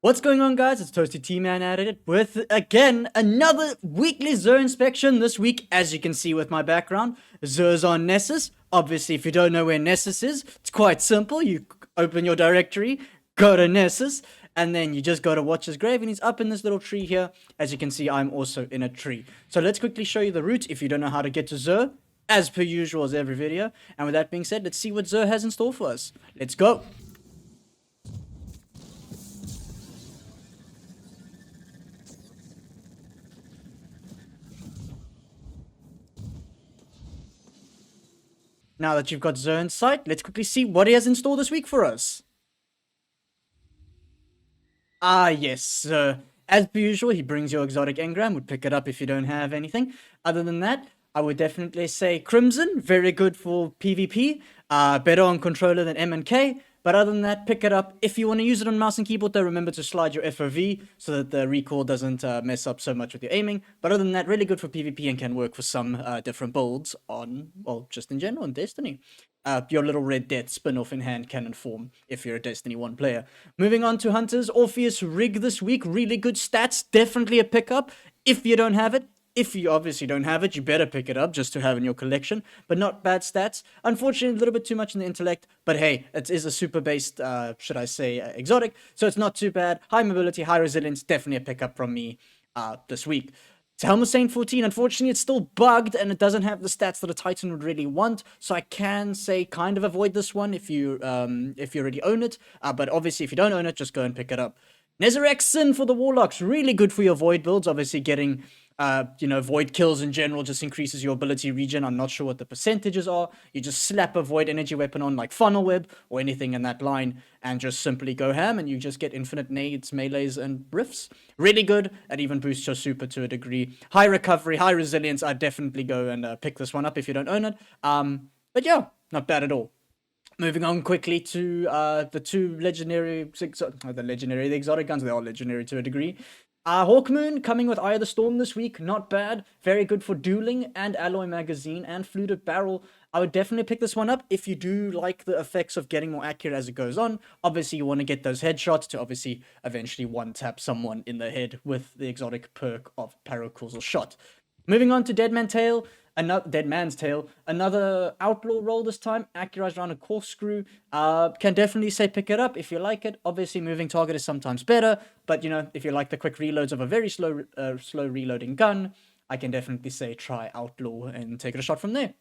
What's going on, guys? It's Toasty T-Man at it with, again, another weekly Xur inspection. This week, as you can see with my background, Xur's on Nessus. Obviously, if you don't know where Nessus is, it's quite simple. You open your directory, go to Nessus, and then you just go to watch his grave, and he's up in this little tree here. As you can see, I'm also in a tree. So let's quickly show you the route if you don't know how to get to Xur, as per usual as every video. And with that being said, let's see what Xur has in store for us. Let's go! Now that you've got Xur in sight, let's quickly see what he has in store this week for us. Yes. As per usual, he brings your exotic engram. Would pick it up if you don't have anything. Other than that, I would definitely say Crimson. Very good for PvP. Better on controller than M and K. But other than that, pick it up. If you want to use it on mouse and keyboard, though, remember to slide your FOV so that the recoil doesn't mess up so much with your aiming. But other than that, really good for PvP and can work for some different builds on, well, just in general in Destiny. Your little red death spin-off in hand cannon form if you're a Destiny 1 player. Moving on to Hunters, Orpheus Rig this week. Really good stats, definitely a pickup if you don't have it. If you obviously don't have it, you better pick it up just to have in your collection. But not bad stats. Unfortunately, a little bit too much in the intellect. But hey, it is a super-based, should I say, exotic. So it's not too bad. High mobility, high resilience. Definitely a pickup from me this week. Helm Saint 14, unfortunately, it's still bugged and it doesn't have the stats that a Titan would really want. So I can say kind of avoid this one if you already own it. But obviously, if you don't own it, just go and pick it up. Nezarexin for the Warlocks, really good for your Void builds. Obviously, getting Void kills in general just increases your ability regen. I'm not sure what the percentages are. You just slap a Void energy weapon on like Funnel Web or anything in that line and just simply go ham and you just get infinite nades, melees, and riffs. Really good. It even boosts your super to a degree. High recovery, high resilience. I'd definitely go and pick this one up if you don't own it. But yeah, not bad at all. Moving on quickly to the two legendary, the exotic guns. They are legendary to a degree. Hawkmoon coming with Eye of the Storm this week. Not bad. Very good for dueling and alloy magazine and fluted barrel. I would definitely pick this one up if you do like the effects of getting more accurate as it goes on. Obviously, you want to get those headshots to obviously eventually one-tap someone in the head with the exotic perk of Paracausal Shot. Moving on to Dead Man's Tale, another outlaw role this time, accurized around a corkscrew. Can definitely say pick it up if you like it. Obviously, moving target is sometimes better, but if you like the quick reloads of a very slow reloading gun, I can definitely say try outlaw and take it a shot from there.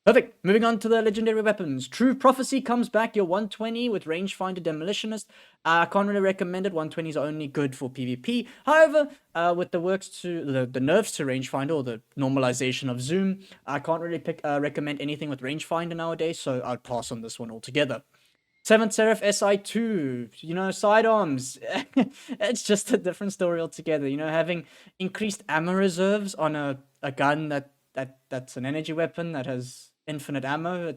Perfect. Moving on to the legendary weapons. True Prophecy comes back, your 120 with Rangefinder Demolitionist. I can't really recommend it. 120s are only good for PvP. However, with the nerfs to Rangefinder or the normalization of Zoom, I can't really recommend anything with Rangefinder nowadays, so I'd pass on this one altogether. 7th Seraph SI2, sidearms. It's just a different story altogether. Having increased ammo reserves on a gun that's an energy weapon that has infinite ammo.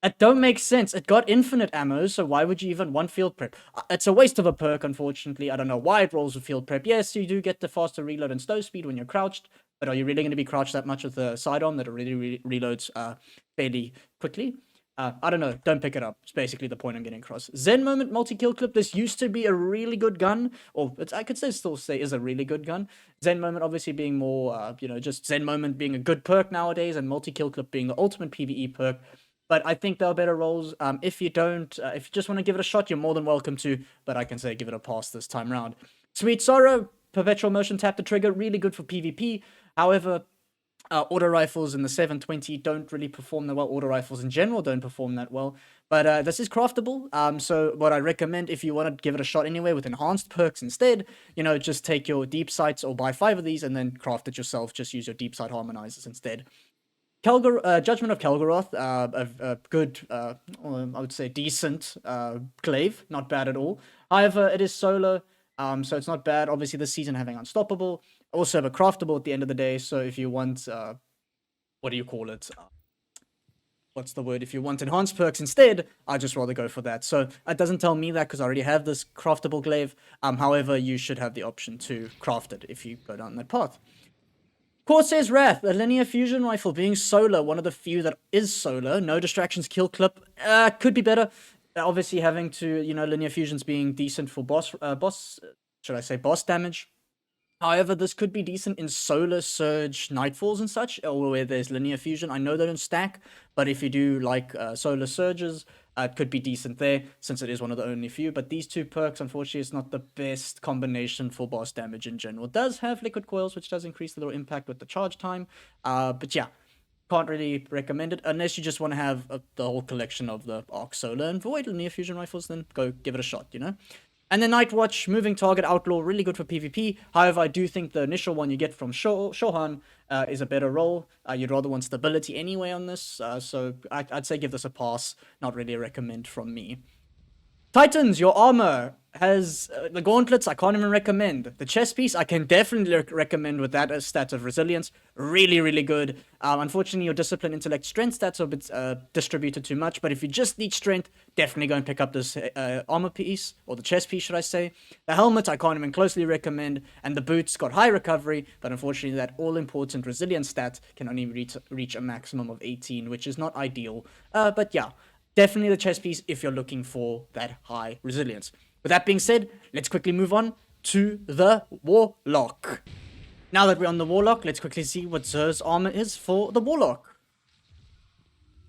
It don't make sense. It got infinite ammo, so why would you even want field prep? It's a waste of a perk, unfortunately. I don't know why it rolls with field prep. Yes, you do get the faster reload and slow speed when you're crouched, but are you really going to be crouched that much with a sidearm that already reloads fairly quickly? I don't know. Don't pick it up. It's basically the point I'm getting across. Zen Moment multi-kill clip. This used to be a really good gun, or I could still say is a really good gun. Zen Moment obviously being more, just Zen Moment being a good perk nowadays, and multi-kill clip being the ultimate PvE perk. But I think there are better roles. If you just want to give it a shot, you're more than welcome to. But I can say give it a pass this time round. Sweet Sorrow, perpetual motion tap the trigger, really good for PvP. However, auto rifles in the 720 don't really perform that well. Auto rifles in general don't perform that well. But this is craftable. So what I recommend if you want to give it a shot anyway with enhanced perks instead, just take your deep sights or buy 5 of these and then craft it yourself. Just use your deep sight harmonizers instead. Judgment of Kelgaroth, a good, I would say decent glaive, not bad at all. However, it is solo, so it's not bad. Obviously, this season having Unstoppable, also have a craftable at the end of the day. So if you want, what do you call it? What's the word? If you want enhanced perks instead, I'd just rather go for that. So it doesn't tell me that because I already have this craftable glaive. However, you should have the option to craft it if you go down that path. Corsair's Wrath, a linear fusion rifle being solar, one of the few that is solar. No distractions, kill clip. Could be better. Obviously, having to, linear fusions being decent for boss damage. However, this could be decent in Solar Surge Nightfalls and such, or where there's linear fusion. I know they don't stack, but if you do like Solar Surges, it could be decent there, since it is one of the only few. But these two perks, unfortunately, is not the best combination for boss damage in general. It does have Liquid Coils, which does increase the little impact with the charge time. But yeah, can't really recommend it unless you just want to have the whole collection of the Arc Solar and Void linear fusion rifles. Then go give it a shot, And then Nightwatch, moving target outlaw, really good for PvP. However, I do think the initial one you get from Shohan is a better role. You'd rather want stability anyway on this, so I'd say give this a pass. Not really a recommend from me. Titans, your armor has the gauntlets. I can't even recommend. The chest piece, I can definitely recommend with that stat of resilience. Really, really good. Unfortunately, your discipline, intellect, strength stats are a bit distributed too much. But if you just need strength, definitely go and pick up this armor piece, or the chest piece, should I say. The helmet, I can't even closely recommend. And the boots got high recovery, but unfortunately, that all-important resilience stat can only reach a maximum of 18, which is not ideal. But yeah. Definitely the chest piece if you're looking for that high resilience. With that being said, let's quickly move on to the Warlock. Now that we're on the Warlock, let's quickly see what Xur's armor is for the Warlock.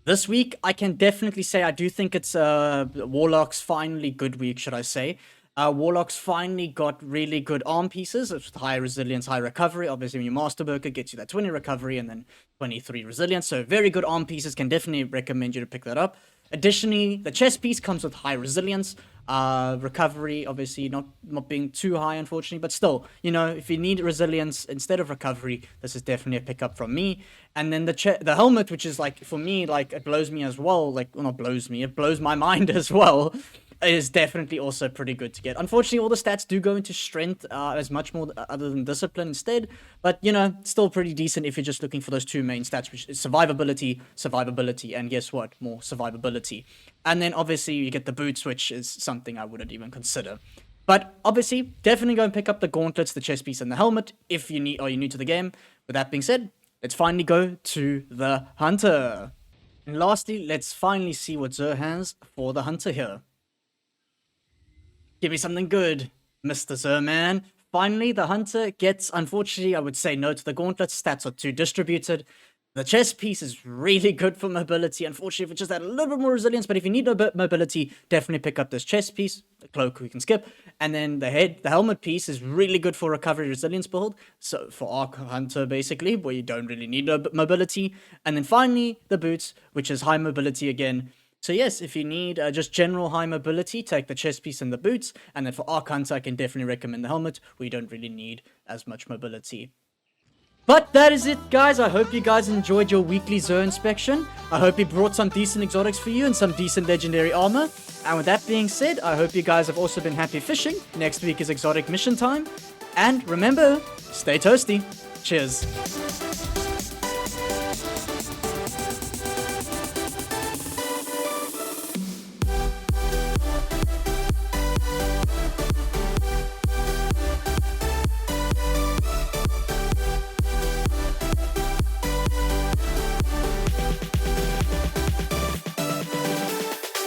This week, I can definitely say I do think it's Warlock's finally good week, should I say. Warlock's finally got really good arm pieces with high resilience, high recovery. Obviously, when you Master Burger, gets you that 20 recovery and then 23 resilience. So very good arm pieces. Can definitely recommend you to pick that up. Additionally, the chest piece comes with high resilience, recovery, obviously not being too high, unfortunately, but still, if you need resilience instead of recovery, this is definitely a pickup from me. And then the helmet, which is like, for me, like, it blows me as well, like, well, not blows me, it blows my mind as well, is definitely also pretty good to get. Unfortunately, all the stats do go into strength as much more other than discipline instead, but still pretty decent if you're just looking for those two main stats, which is survivability, and guess what? More survivability. And then obviously you get the boots, which is something I wouldn't even consider. But obviously, definitely go and pick up the gauntlets, the chest piece, and the helmet if you're new to the game. With that being said, let's finally go to the Hunter. And lastly, let's finally see what Xur has for the Hunter here. Give me something good, Mr. Xur, man. Finally, the Hunter gets, unfortunately, I would say no to the gauntlets. Stats are too distributed. The chest piece is really good for mobility. Unfortunately, if it just had a little bit more resilience, but if you need mobility, definitely pick up this chest piece. The cloak we can skip. And then the helmet piece is really good for recovery resilience build. So for Arc Hunter, basically, where you don't really need mobility. And then finally, the boots, which is high mobility again. So yes, if you need just general high mobility, take the chest piece and the boots. And then for Arc Hunter, I can definitely recommend the helmet, where you don't really need as much mobility. But that is it, guys. I hope you guys enjoyed your weekly Xur inspection. I hope he brought some decent exotics for you and some decent legendary armor. And with that being said, I hope you guys have also been happy fishing. Next week is exotic mission time. And remember, stay toasty. Cheers.